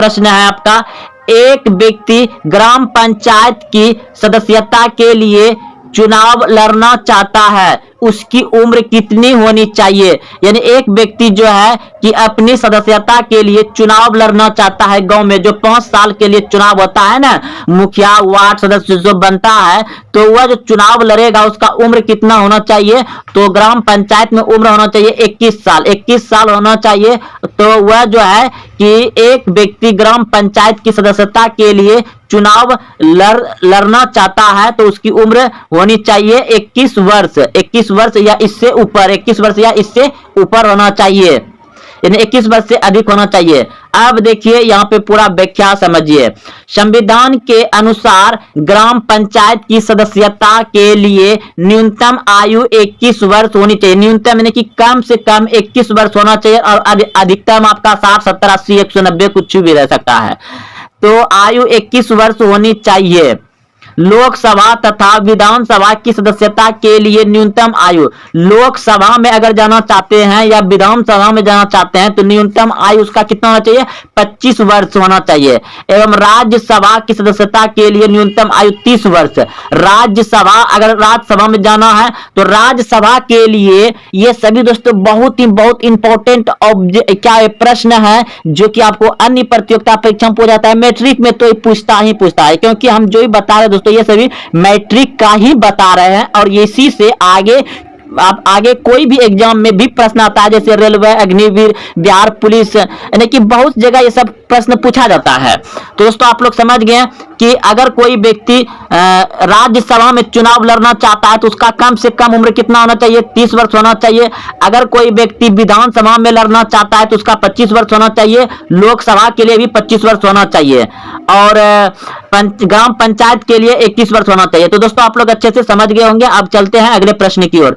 प्रश्न है आपका, एक व्यक्ति ग्राम पंचायत की सदस्यता के लिए चुनाव लड़ना चाहता है, उसकी उम्र कितनी होनी चाहिए। यानी एक व्यक्ति जो है कि अपनी सदस्यता के लिए चुनाव लड़ना चाहता है गांव में, जो 5 साल के लिए चुनाव होता है ना, मुखिया वार्ड सदस्य जो बनता है, तो वह जो चुनाव लड़ेगा उसका उम्र कितना होना चाहिए। तो ग्राम पंचायत में उम्र होना चाहिए 21 साल, 21 साल होना चाहिए। तो वह जो है कि एक व्यक्ति ग्राम पंचायत की सदस्यता के लिए चुनाव लड़ना चाहता है तो उसकी उम्र होनी चाहिए 21 वर्ष, 21 वर्ष या इससे ऊपर, 21 वर्ष या इससे ऊपर होना चाहिए, यानी 21 वर्ष से अधिक होना चाहिए। अब देखिए यहाँ पे पूरा व्याख्या समझिए। संविधान के अनुसार ग्राम पंचायत की सदस्यता के लिए न्यूनतम आयु 21 वर्ष होनी चाहिए। न्यूनतम यानी कि कम से कम 21 वर्ष होना चाहिए और अधिकतम आपका 60, 70, 80, 190 कुछ भी रह सकता है। तो आयु 21 वर्ष होनी चाहिए। लोकसभा तथा विधानसभा की सदस्यता के लिए न्यूनतम आयु, लोकसभा में अगर जाना चाहते हैं या विधानसभा में जाना चाहते हैं तो न्यूनतम आयु उसका कितना होना चाहिए, 25 वर्ष होना चाहिए। एवं राज्यसभा की सदस्यता के लिए न्यूनतम आयु 30 वर्ष। राज्यसभा, अगर राज्यसभा में जाना है तो राज्यसभा के लिए ये सभी दोस्तों बहुत इंपॉर्टेंट क्या प्रश्न है जो कि आपको अन्य प्रतियोगिता परीक्षा में पूछा जाता है। मैट्रिक में तो ये पूछता है, क्योंकि हम जो ही बता रहे हैं दोस्तों ये सभी मैट्रिक का ही बता रहे हैं और इसी से आगे आप आगे कोई भी एग्जाम में भी प्रश्न आता है, जैसे रेलवे, अग्निवीर, बिहार पुलिस, यानी कि बहुत जगह ये सब प्रश्न पूछा जाता है। तो दोस्तों आप लोग समझ गए कि अगर कोई व्यक्ति राज्यसभा में चुनाव लड़ना चाहता है तो उसका कम से कम उम्र कितना होना चाहिए, 30 वर्ष होना चाहिए। अगर कोई व्यक्ति विधानसभा में लड़ना चाहता है तो उसका 25 वर्ष होना चाहिए। लोकसभा के लिए भी 25 वर्ष होना चाहिए और ग्राम पंचायत के लिए 21 वर्ष होना चाहिए। तो दोस्तों आप लोग अच्छे से समझ गए होंगे। अब चलते हैं अगले प्रश्न की ओर।